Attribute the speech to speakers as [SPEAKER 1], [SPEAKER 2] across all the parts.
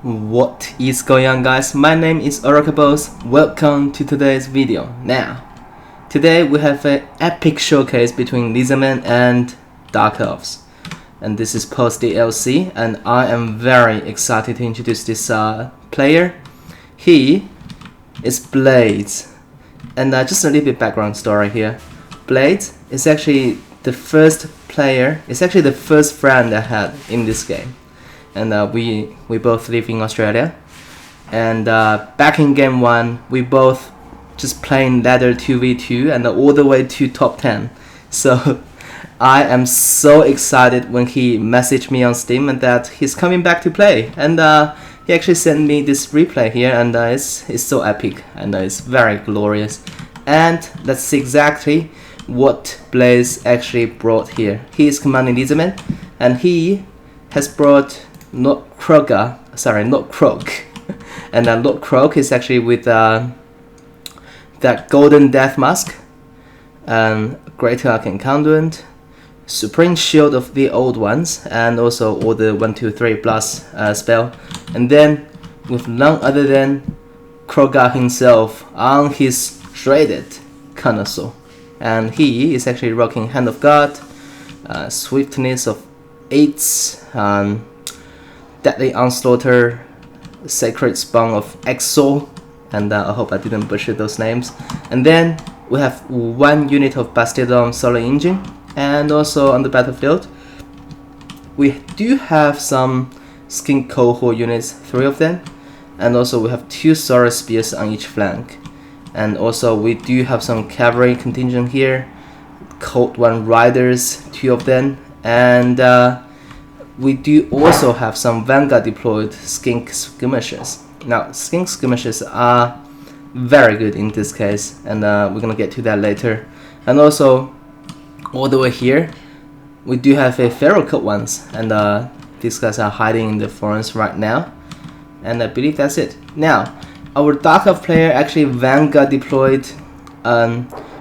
[SPEAKER 1] What is going on, guys? My name is Orokaboss. Welcome to today's video. Now, today we have an epic showcase between Lizardman and Dark Elves, and this is post DLC, and I am very excited to introduce this player. He is Blizza, and just a little bit background story here. Blizza is actually the first player. It's actually the first friend I had in this game. And we both live in Australia, and back in game 1 we both just playing ladder 2v2 and all the way to top 10. So I am so excited when he messaged me on Steam and that he's coming back to play, and he actually sent me this replay here, and it's so epic, and it's very glorious, and that's exactly what Blizza actually brought here. He is commanding Lizardman, and he has brought not Croak, and Lord Croak is actually with that golden death mask, Greater Arcane Conduit, Supreme Shield of the old ones, and also all the 1, 2, 3 plus spell, and then with none other than Croak himself on his traded Connoisseur, and he is actually rocking Hand of God, Swiftness of 8, Deadly Onslaughter, Sacred Spawn of Exo, and I hope I didn't butcher those names. And then we have 1 unit of Bastillon Solar Engine, and also on the battlefield we do have some Skin Cohort units, 3 of them, and also we have 2 Solar Spears on each flank, and also we do have some cavalry contingent here, Cold One Riders, 2 of them, and we do also have some Vanguard deployed Skink Skirmishers. Now, Skink Skirmishers are very good in this case, and we're gonna get to that later. And also, all the way here, we do have a Feral Cut ones, and these guys are hiding in the forest right now. And I believe that's it. Now, our Dark Elf player actually Vanguard deployed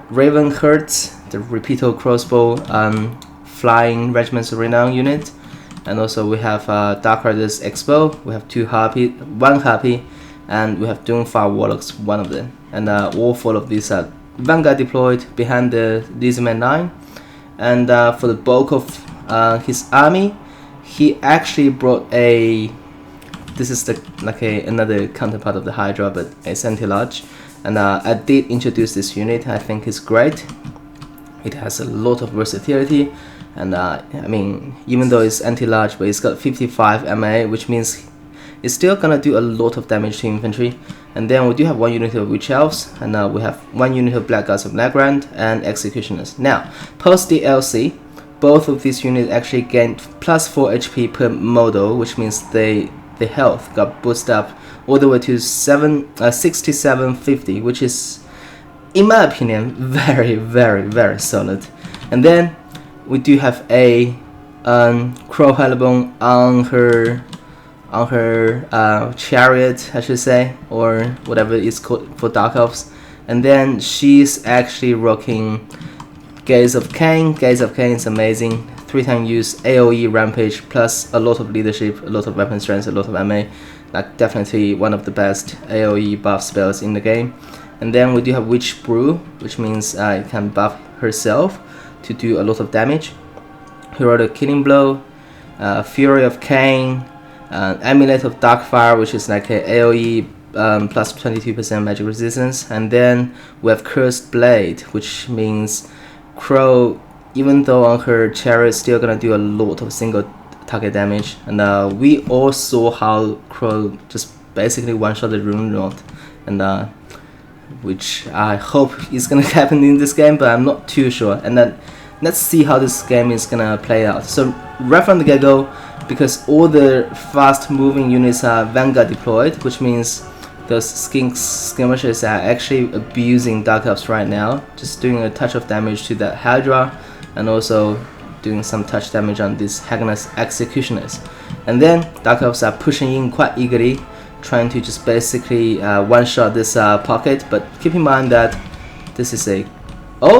[SPEAKER 1] Raven Herds, the Repeato Crossbow Flying Regiments Renown unit. And also we have Dark Riders Expo, we have 1 Harpy, and we have Doomfire Warlocks, 1 of them. And all 4 of these are Vanguard deployed behind the Lizardman 9. And for the bulk of his army, he actually brought this is another counterpart of the Hydra, but it's anti-large. And I did introduce this unit. I think it's great. It has a lot of versatility. And I mean, even though it's anti-large, but it's got 55 MA, which means it's still gonna do a lot of damage to infantry. And then we do have 1 unit of Witch Elves, and we have 1 unit of Blackguards of Nagrand and Executioners. Now, post DLC, both of these units actually gained plus 4 HP per model, which means the health got boosted up all the way to 6750, which is, in my opinion, very, very, very solid. And then we do have a Crow Hellbone on her chariot, I should say, or whatever it's called for Dark Elves. And then she's actually rocking Gaze of Cain. Gaze of Cain is amazing. 3-time use, AoE Rampage, plus a lot of leadership, a lot of weapon strength, a lot of MA. Like, definitely one of the best AoE buff spells in the game. And then we do have Witch Brew, which means it can buff herself to do a lot of damage. Heroic Killing Blow, Fury of Cain, Amulet of Darkfire, which is like a AoE plus 22% magic resistance. And then we have Cursed Blade, which means Crow, even though on her chariot, still gonna do a lot of single target damage. And we all saw how Crow just basically one-shot the Rune Lord, and which I hope is gonna happen in this game, but I'm not too sure. And then let's see how this game is gonna play out. So right from the get-go, because all the fast-moving units are Vanguard deployed, which means those skirmishers are actually abusing Dark Elves right now, just doing a touch of damage to that Hydra, and also doing some touch damage on these Hagnus Executioners. And then Dark Elves are pushing in quite eagerly, trying to just basically one-shot this pocket, but keep in mind that this is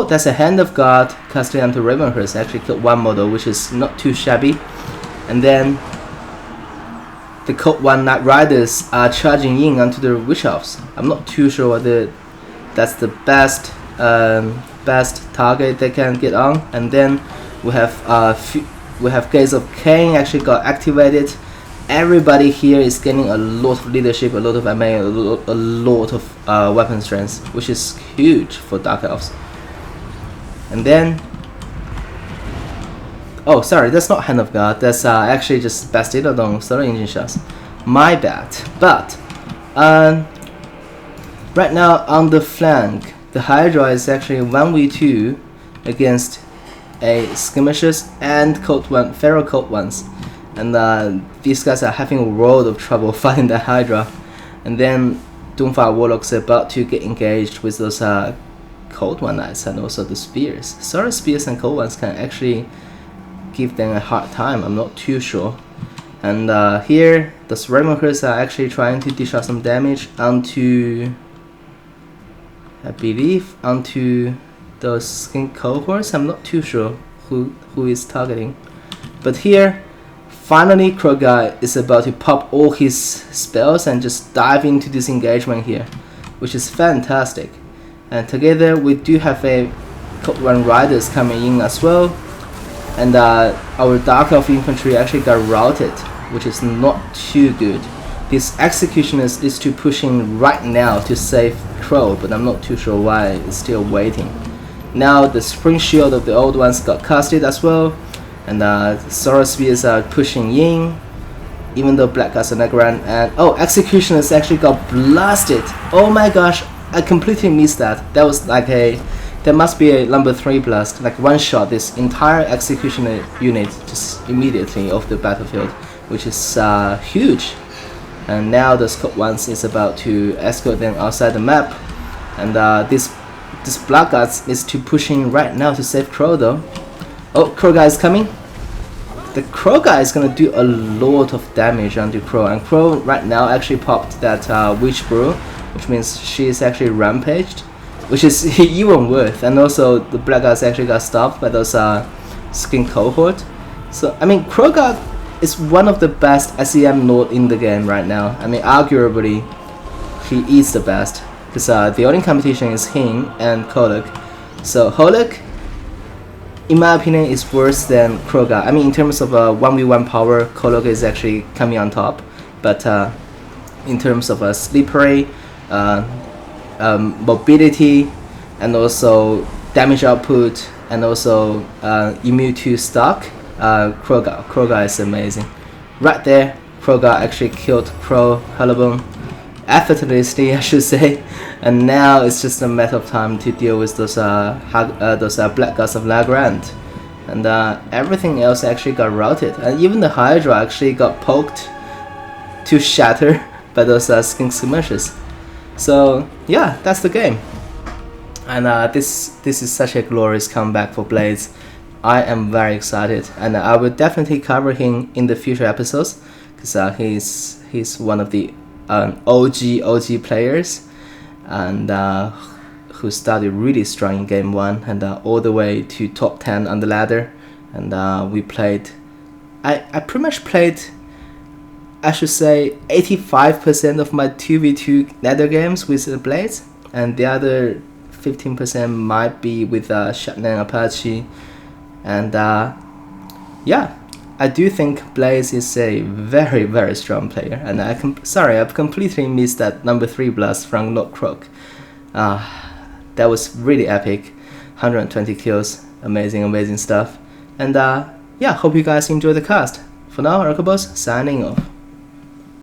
[SPEAKER 1] that's a Hand of God casted onto Ravenhurst. Actually killed 1 model, which is not too shabby. And then the Code 1 Knight Riders are charging in onto the Witch Elves. I'm not too sure whether that's the best target they can get on. And then we have Gates of Cain actually got activated. Everybody here is gaining a lot of leadership, a lot of MA, a lot of weapon strength, which is huge for Dark Elves. And then, oh sorry, that's not Hand of God, that's actually just Bastillodon Solar Engine shots. My bad. But right now on the flank, the Hydra is actually 1v2 against a Skirmishers and Code 1, Feral Code 1s. And these guys are having a world of trouble fighting the Hydra. And then Doomfire Warlocks are about to get engaged with those Code 1 Knights and also the Spears. Solar Spears and Code 1s can actually give them a hard time, I'm not too sure. And here, the Rainmakers are actually trying to dish out some damage onto, I believe, onto those skin cohorts. I'm not too sure who is targeting. But here, finally Krogar is about to pop all his spells and just dive into this engagement here, which is fantastic. And together we do have a Code 1 Riders coming in as well. And our Dark Elf infantry actually got routed, which is not too good. His Executioners is to pushing right now to save Crow, but I'm not too sure why it's still waiting. Now the Spring Shield of the old ones got casted as well, and Solar Spears are pushing in, even though Black Guards are not around. And oh, Executioners actually got blasted. Oh my gosh, I completely missed that. That was like there must be a number 3 blast, like one shot this entire Executioner unit just immediately off the battlefield, which is huge. And now the Code 1s is about to escort them outside the map. And this Black Guards is to pushing right now to save Crow though. Oh, Crow guy is coming. The Crow guy is gonna do a lot of damage onto Crow, and Crow right now actually popped that Witch Brew, which means she is actually rampaged, which is even worse. And also the Black Guards actually got stopped by those skin cohort. So I mean, Crow guy is one of the best SEM node in the game right now. I mean, arguably he is the best, because the only competition is him and Kolek. So Holek, in my opinion, is worse than Kroga. I mean, in terms of 1v1 power, Kolok is actually coming on top. But in terms of slippery, mobility, and also damage output, and also immune to stock, Kroga is amazing. Right there, Kroga actually killed Crow Hellabone effortlessly, I should say. And now it's just a matter of time to deal with those Black Guards of Lagrand. And everything else actually got routed. And even the Hydra actually got poked to shatter by those Skink Smashes. So yeah, that's the game. And this is such a glorious comeback for Blaze. I am very excited, and I will definitely cover him in the future episodes, because he's one of the OG players, and who started really strong in game 1 and all the way to top 10 on the ladder. And we played, I pretty much played, I should say, 85% of my 2v2 ladder games with the Blades, and the other 15% might be with Shatnan Apache. And yeah, I do think Blaze is a very, very strong player. And I've completely missed that number 3 blast from Lord Croc. That was really epic. 120 kills, amazing stuff. And yeah, hope you guys enjoy the cast. For now, Orokaboss signing off.